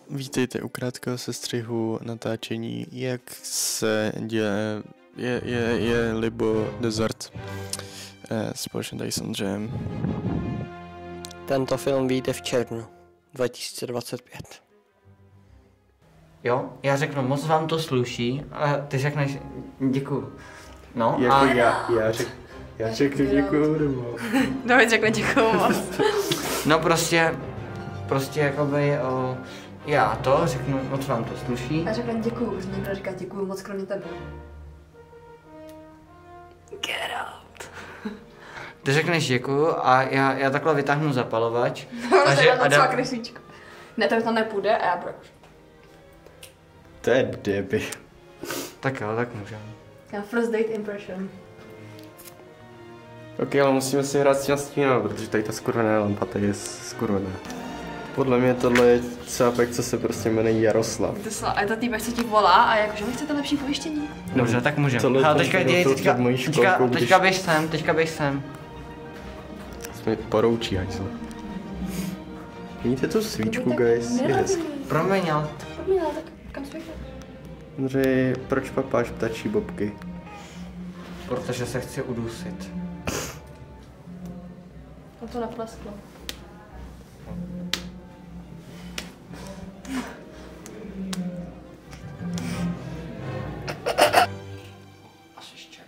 Vítejte u krátkého sestřihu natáčení, jak se děje, je Libo Dezert společně tady s Ondřejem. Tento film vyjde v červnu 2025. Jo, já řeknu, moc vám to sluší, a ty řekneš, děkuju. No, Jako a... já řeknu děkuju, nebo... David řekne děkuju moc. No prostě jakoby, já to řeknu, moc vám to sluší. Já řekne děkuju, už někdo říká děkuju moc kromě tebe. Get out. Ty řekneš děkuju a já takhle vytáhnu zapalovač. A dám kreslíčko. Ne, to nepůjde a já budu. To je deby. Tak jo, tak můžeme. Já first date impression. Ok, ale musíme si hrát s tím stínem, protože tady ta skurvená lampa, tady je skurvená. Podle mě tohle je cápek, co se prostě jmenuje Jaroslav. A ta týpek se ti volá a jakože vy chcete lepší pojištění? Dobře, tak můžeme. Ale teďka běž sem. Jsme poroučí, hajsle. Vidíte tu svíčku, guys? Je hezky. Promiň, ale... tak kam spěchat? Ondřej, proč papáš ptačí bobky? Protože se chci udusit. A to naplesklo. Asi ještě.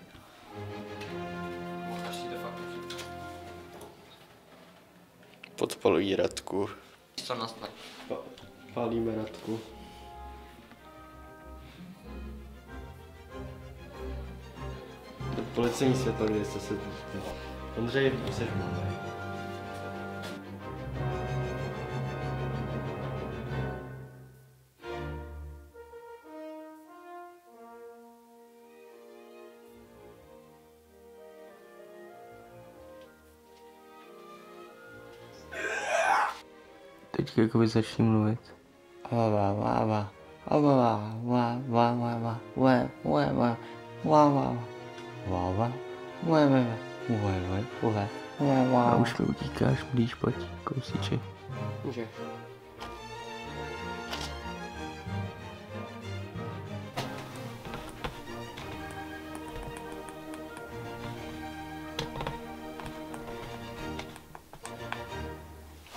Podpalují Radku. Co nastane? Pálíme Radku. Policejní světlo, kde jste se... Ondřej, jseš mladý. Teď jakoby začni mluvit. A už mi utíkáš, blíž platí kousíček. Můžeš.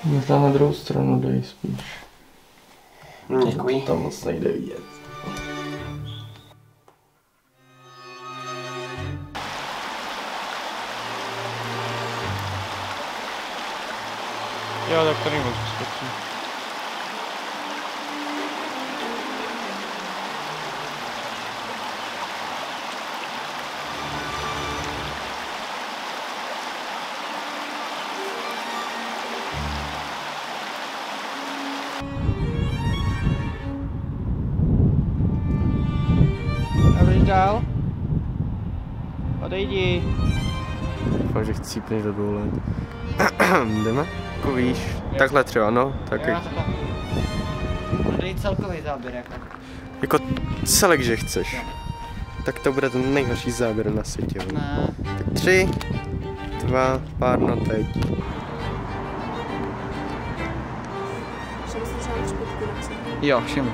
Možná na druhou stranu dej spíš. Děkuji. Tam moc nejde vidět. Jo, tak tady moc stačí. Dál. Odejdi. Fakt, že chcípneš do 2 let. Jdeme? Jako víš, takhle třeba, no. Tak Odejdi celkový záběr jako. jako celek, že chceš. Tak to bude ten nejhorší záběr na světě. Ne. Tak 3, 2, párno teď. Jo, všimnu.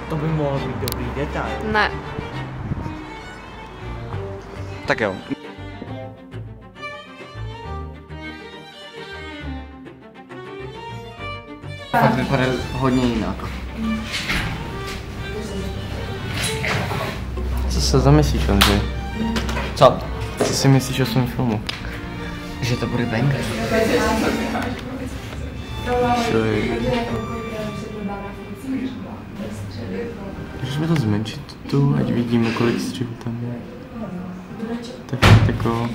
To by mohl být dobrý detail. Ne. Tak jo. Fakt vypadá hodně jinak. Co se zamyslíš, Ondřej? Co? Co si myslíš o svém filmu? Že to bude banger. Můžeme to zmenšit tu, ať vidíme, kolik střihů tam je. Tak jako...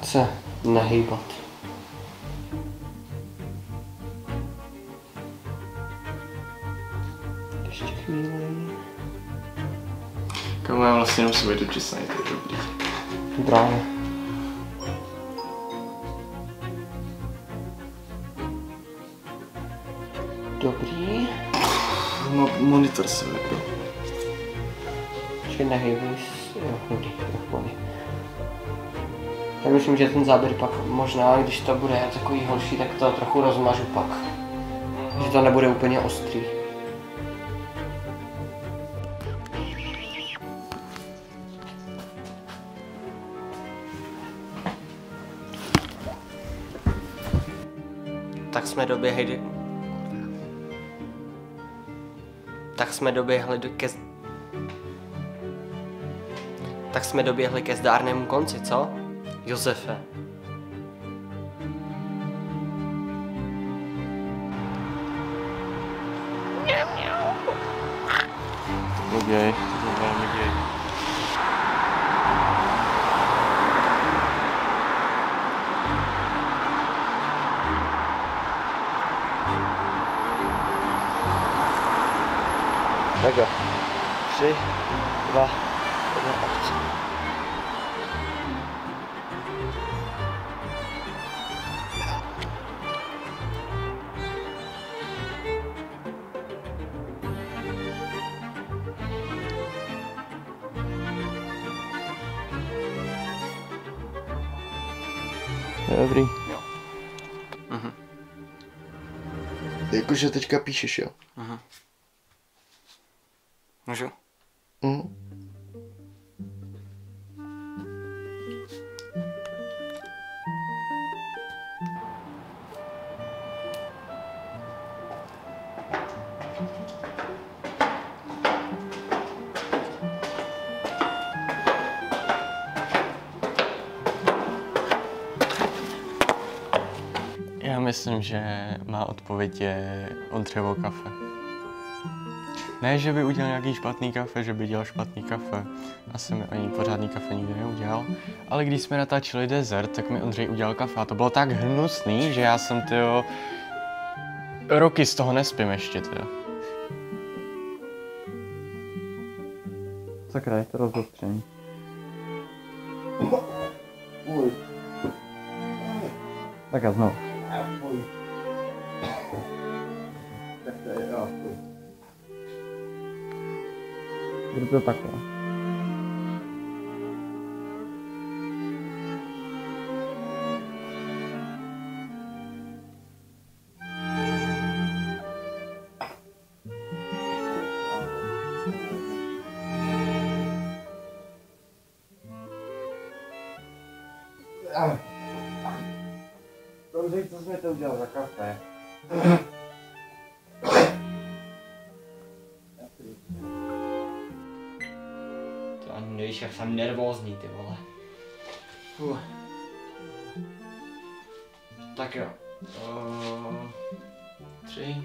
Se nehýbat. Ještě chvíli. Kámo, já vlastně jenom sobě dočesnej, to je dobrý. Právě. Dobrý. Monitor se vypl. Ještě nehýbej, jo, dobrý, pohodě. Já myslím, že ten záběr pak možná, když to bude takový horší, tak to trochu rozmažu pak. Že to nebude úplně ostrý. Tak jsme doběhli... Tak jsme doběhli ke zdárnému konci, co? Josefe. Gej, to bylo velmi gej. Tak jo. 3, 2, 1, akce. Dobrý. Mhm. Jakože teďka píšeš, jo? Mhm. Můžu? Mhm. Já myslím, že má odpověď je Ondřejovo kafe. Ne, že by udělal nějaký špatný kafe, že by dělal špatný kafe. Asi mi ani pořádný kafe nikdy neudělal. Ale když jsme natáčeli dezert, tak mi Ondřej udělal kafe a to bylo tak hnusný, že já jsem, tyjo, roky z toho nespím ještě, tyjo. Sakra, je to rozostření. Tak a znovu. Bude to takhle. Dobře, co jsme to udělal za kafe? To ani nevíš, jak jsem nervózní, ty vole. Tak jo. 3.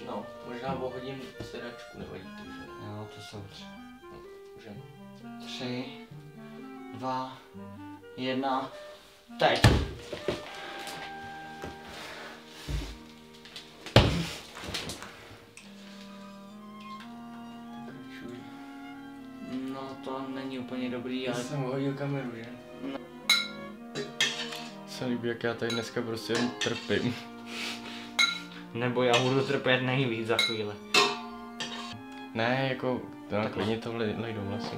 No, možná pohodím sedačku, nevadí to, že? Jo, to jsou 3. Můžeme. 3, 2, 1, teď. No to není úplně dobrý, ale... Já jsem hodil kameru, že? No. Se líbí, jak já tady dneska prostě jen trpím. Nebo já budu trpět nejvíc za chvíli. Ne, jako, to klidně to lejdou vlasy.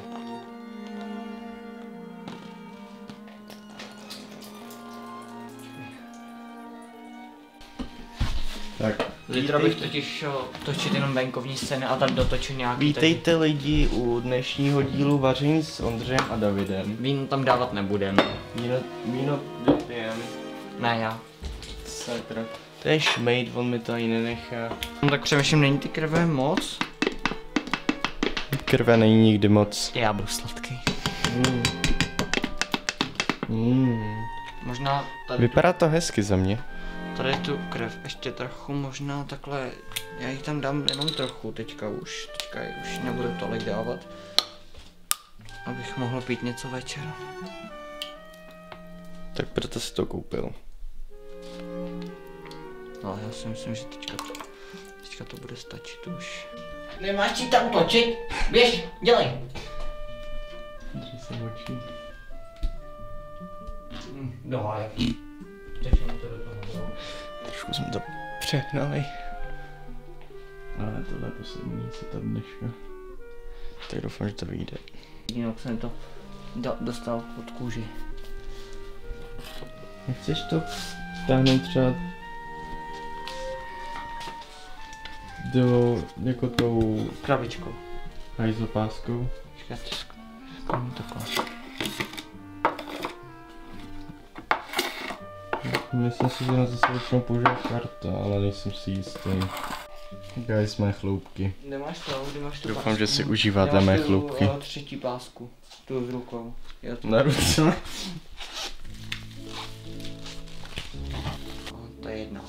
Tak. Zítra bych totiž šel točit jenom venkovní scény a tam dotočit nějaký... Vítejte lidi u dnešního dílu vaření s Ondřejem a Davidem. Víno tam dávat nebudem. Víno vypijem. Ne, já. Sakra. To je šmejd, on mi to ani nenechá. No tak přemýšlím, není ty krve moc? Krve není nikdy moc. Já budu sladký. Možná tady, Vypadá to hezky za mě. tady tu krev ještě trochu, možná takhle, já jich tam dám jenom trochu teďka už nebudu tolik dávat. Abych mohl pít něco večer. Tak proto si to koupil. Ale já si myslím, že teďka to bude stačit už. Nemáš si tam točit? Běž, dělej! Drží se očí. Doháj. Tečím to do toho. Trošku jsme to přehnali. Ale tohle je poslední setup dneška. Tak doufám, že to vyjde. Jinak jsem to dostal pod kůži. Chceš to táhnout třeba do, jako tou Krabičkou. hajzlopáskou? Počkejte, zkoumím takhle. Myslím si, že na zase většinou používá karta, ale nejsem si jistý. Guys, mé chloupky. Kde máš tu Doufám, pásku? že si užíváte Kde máš mé tu, chloupky. třetí pásku. Tu s rukou. Jo, tu. Na ruce. To je jedno.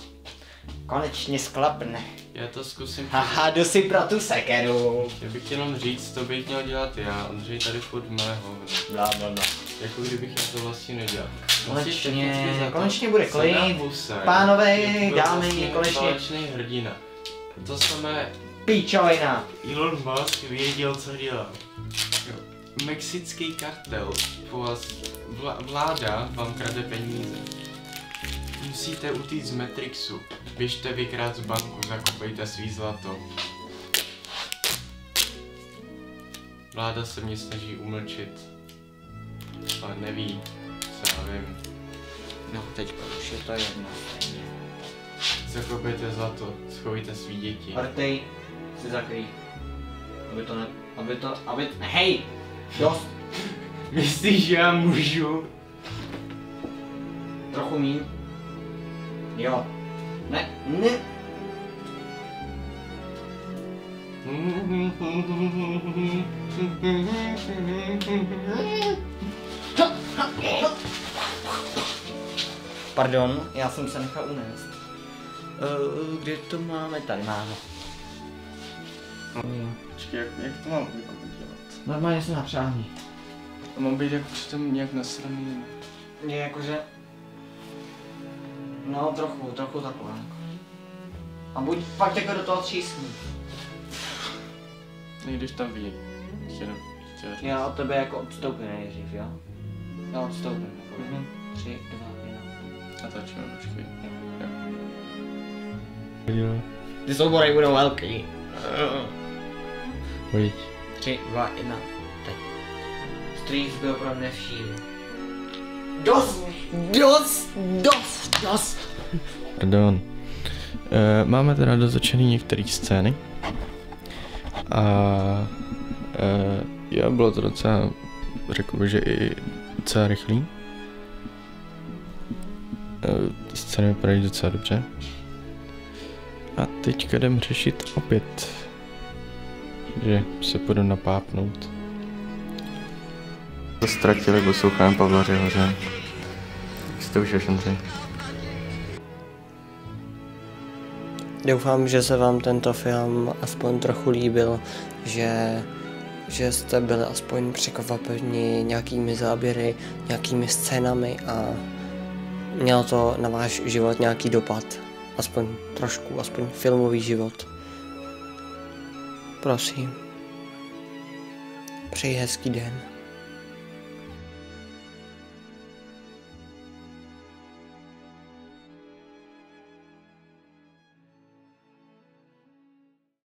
Konečně sklapne. Já to zkusím. Haha, jdu si pro tu sekeru. Já bych jenom říct, to bych měl dělat já. Ondřej tady furt mého. Bla, bla, bla. Jako kdybych já to vlastně nedělal. Konečně bude klid. Pánové, dámy, konečně. Válečný hrdina. To samé Píčovina. Elon Musk věděl, co dělal. Mexický kartel po vás, vláda vám krade peníze. Musíte utíct z Matrixu. Běžte vykrát z banku, zakopejte svý zlato. Vláda se mě snaží umlčet, ale neví, co já vím. No, teďka už je to jedno. Zakopejte zlato, schovejte svý děti. Artej si zakrý. Hej! Dost! Myslíš, že já můžu? Trochu míň. Jo. Ne. Pardon, já jsem se nechal unést. Kde to máme? Tady máme. Počkej, jak to mám udělat? Normálně se napřáhni. A mám být jako přitom nějak nasraný. Je jakože... No, trochu takhle. A buď pak jako do toho třísni. Nejdeš tam ví. Já od tebe jako odstoupím nejdřív, jo? Já odstoupím. 3, 2, 1. A začneme, počkej. Ty soubory budou velký. Pojď. 3, 2, 1. Teď. Street byl pro mě vším. Dost! Pardon. Máme teda dotočený některé scény. A jo, bylo to docela, řekl bych, že i docela rychlý. Scény vypadají docela dobře. A teďka jdem řešit opět, že se půjdu napápnout. To ztratili, posloucháme Pavla Řehoře. Jak jste už Ondřej? Doufám, že se vám tento film aspoň trochu líbil, že jste byli aspoň překvapeni nějakými záběry, nějakými scénami a mělo to na váš život nějaký dopad. Aspoň trošku, aspoň filmový život. Prosím. Přeji hezký den.